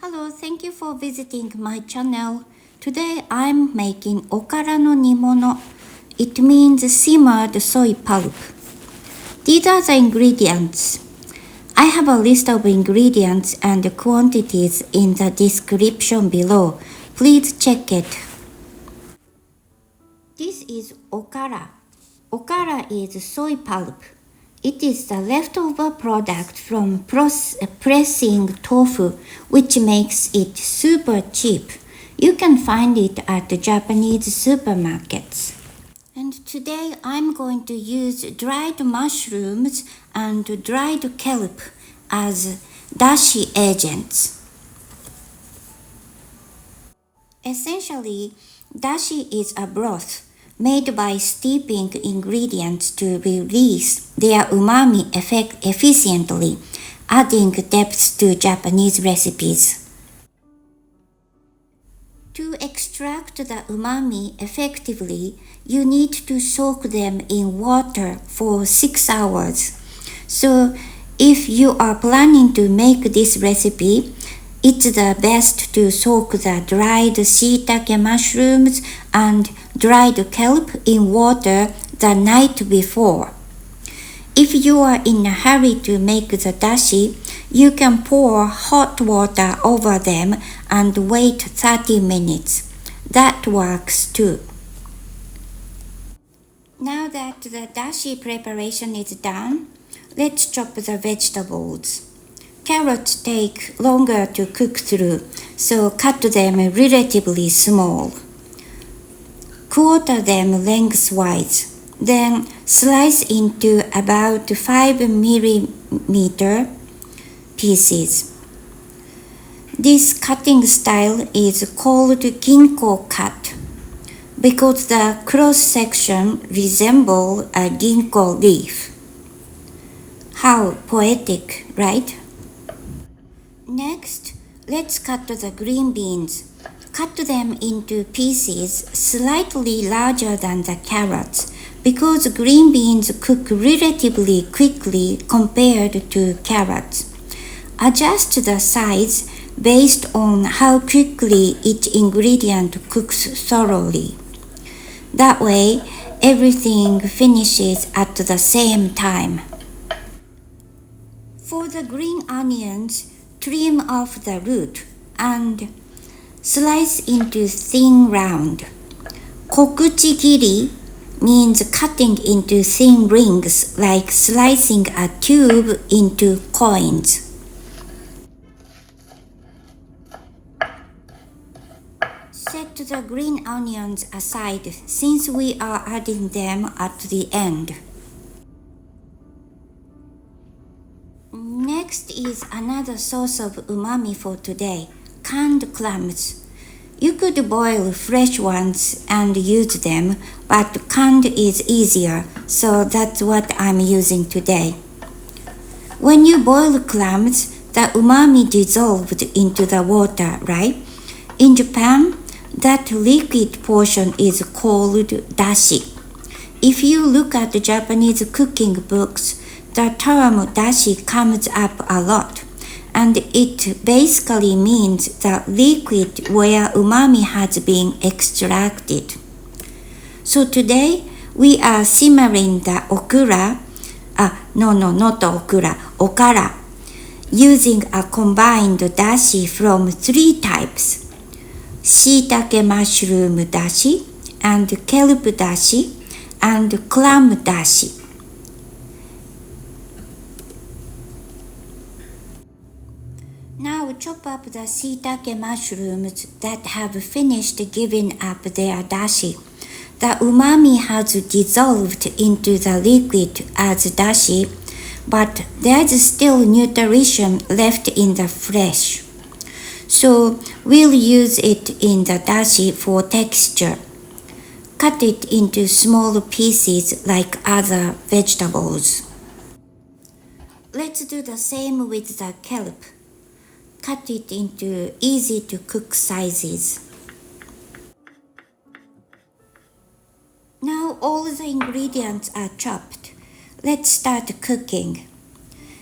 Hello, thank you for visiting my channel. Today I'm making okara no nimono. It means simmered soy pulp. These are the ingredients. I have a list of ingredients and quantities in the description below. Please check it. This is okara. Okara is soy pulp. It is the leftover product from pressing tofu, which makes it super cheap. You can find it at the Japanese supermarkets. And today I'm going to use dried mushrooms and dried kelp as dashi agents. Essentially, dashi is a broth made by steeping ingredients to release their umami efficiently, adding depth to Japanese recipes. To extract the umami effectively, you need to soak them in water for 6 hours. So, if you are planning to make this recipe, it's the best to soak the dried shiitake mushrooms and dried kelp in water the night before. If you are in a hurry to make the dashi, you can pour hot water over them and wait 30 minutes. That works too. Now that the dashi preparation is done, let's chop the vegetables. Carrots take longer to cook through, so cut them relatively small. Quarter them lengthwise, then slice into about 5mm pieces. This cutting style is called ginko cut because the cross section resembles a ginko leaf. How poetic, right? Next, let's cut the green beans. Cut them into pieces slightly larger than the carrots because green beans cook relatively quickly compared to carrots. Adjust the size based on how quickly each ingredient cooks thoroughly. That way, everything finishes at the same time. For the green onions, trim off the root and slice into thin round. Kokuchigiri means cutting into thin rings like slicing a tube into coins. Set the green onions aside since we are adding them at the end. Next is another source of umami for today, canned clams. You could boil fresh ones and use them, but canned is easier, so that's what I'm using today. When you boil clams, the umami dissolved into the water, right? In Japan, that liquid portion is called dashi. If you look at the Japanese cooking books, the term dashi comes up a lot, and it basically means the liquid where umami has been extracted. So today we are simmering the okara, using a combined dashi from 3 types: shiitake mushroom dashi, and kelp dashi, and clam dashi. Now chop up the shiitake mushrooms that have finished giving up their dashi. The umami has dissolved into the liquid as dashi, but there's still nutrition left in the flesh. So we'll use it in the dashi for texture. Cut it into small pieces like other vegetables. Let's do the same with the kelp. Cut it into easy to cook sizes. Now all the ingredients are chopped. Let's start cooking.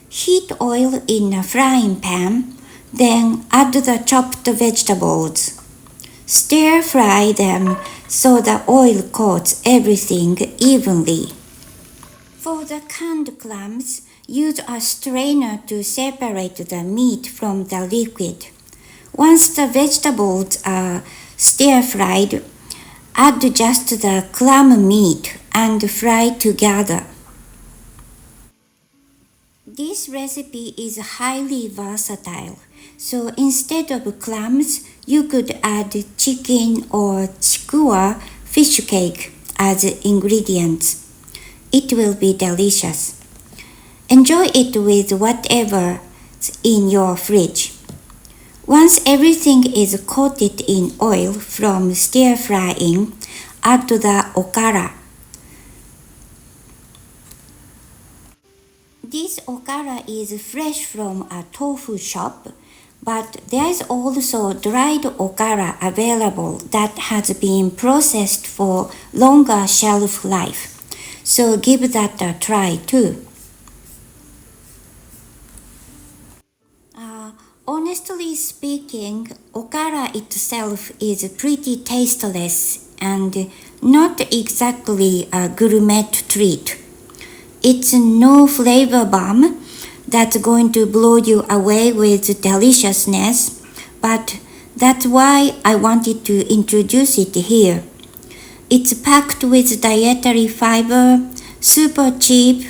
Heat oil in a frying pan Then add the chopped vegetables. Stir fry them so the oil coats everything evenly. For the canned clams, use a strainer to separate the meat from the liquid. Once the vegetables are stir-fried, add just the clam meat and fry together. This recipe is highly versatile, so instead of clams, you could add chicken or chikua fish cake as ingredients. It will be delicious. Enjoy it with whatever's in your fridge. Once everything is coated in oil from stir frying, add the okara. This okara is fresh from a tofu shop, but there is also dried okara available that has been processed for longer shelf life. So give that a try too. Honestly speaking, okara itself is pretty tasteless and not exactly a gourmet treat. It's no flavor bomb that's going to blow you away with deliciousness, but that's why I wanted to introduce it here. It's packed with dietary fiber, super cheap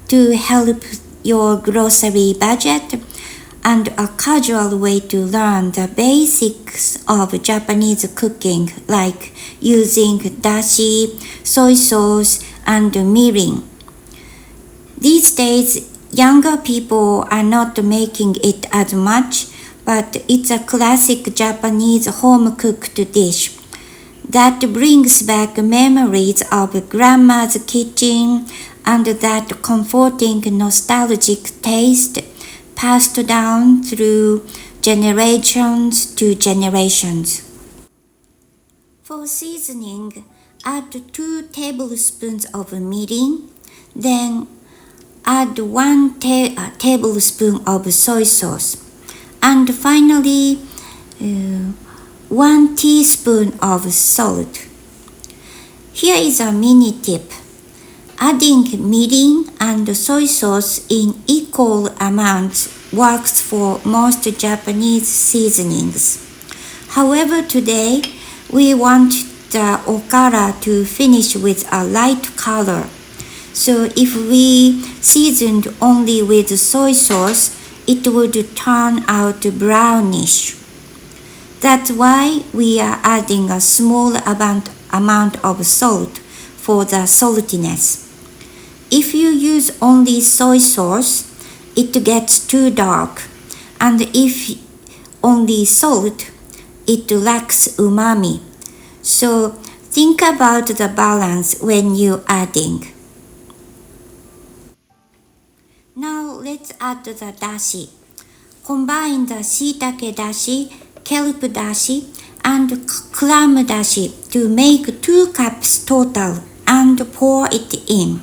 to help your grocery budget, and a casual way to learn the basics of Japanese cooking like using dashi, soy sauce, and mirin. These days, younger people are not making it as much, but it's a classic Japanese home-cooked dish that brings back memories of grandma's kitchen and that comforting nostalgic taste passed down through generations to generations. For seasoning, add 2 tablespoons of mirin, then add 1 tablespoon of soy sauce, and finally 1 teaspoon of salt. Here is a mini tip. Adding mirin and soy sauce in equal amounts works for most Japanese seasonings. However, today we want the okara to finish with a light color. So if we seasoned only with soy sauce, it would turn out brownish. That's why we are adding a small amount of salt for the saltiness. If you use only soy sauce, it gets too dark, and if only salt, it lacks umami. So think about the balance when you're adding. Now let's add the dashi. Combine the shiitake dashi, kelp dashi, and clam dashi to make 2 cups total and pour it in.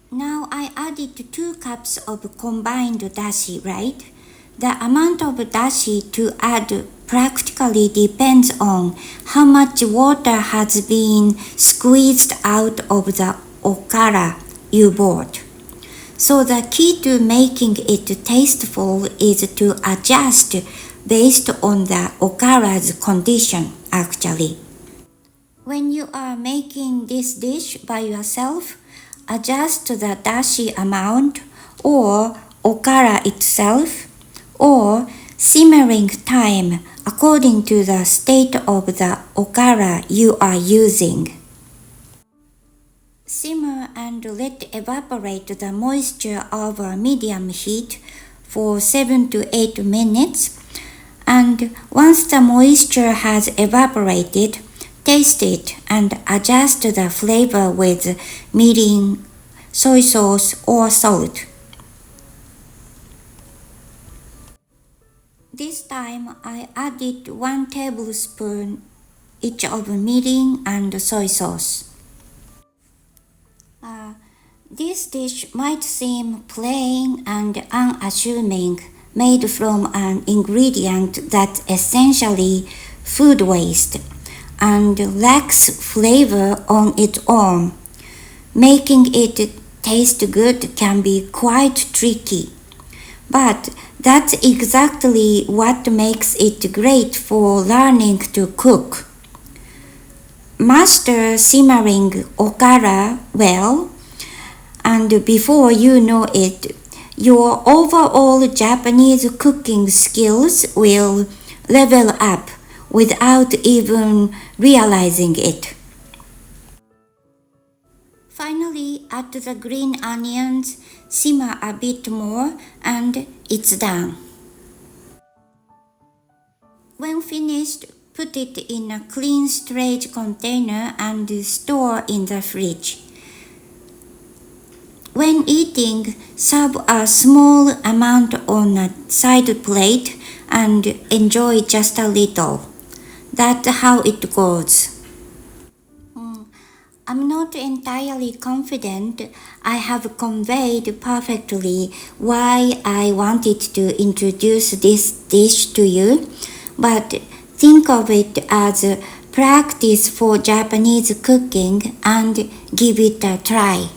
Now I added 2 cups of combined dashi, right? The amount of dashi to add practically depends on how much water has been squeezed out of the okara you bought. So the key to making it tasteful is to adjust based on the okara's condition, actually. When you are making this dish by yourself, adjust the dashi amount or okara itself or simmering time according to the state of the okara you are using. Simmer and let evaporate the moisture over medium heat for 7 to 8 minutes, and once the moisture has evaporated, taste it and adjust the flavor with mirin, soy sauce, or salt. This time I added 1 tablespoon each of mirin and soy sauce. This dish might seem plain and unassuming, made from an ingredient that's essentially food waste and lacks flavor on its own. Making it taste good can be quite tricky, but that's exactly what makes it great for learning to cook. Master simmering okara well, and before you know it, your overall Japanese cooking skills will level up without even realizing it. Finally, add the green onions, simmer a bit more, and it's done. When finished, put it in a clean storage container and store in the fridge. When eating, serve a small amount on a side plate and enjoy just a little. That's how it goes. I'm not entirely confident I have conveyed perfectly why I wanted to introduce this dish to you, but think of it as a practice for Japanese cooking and give it a try.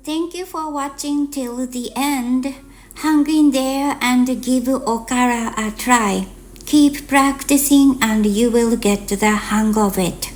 Thank you for watching till the end. Hang in there and give okara a try. Keep practicing and you will get the hang of it.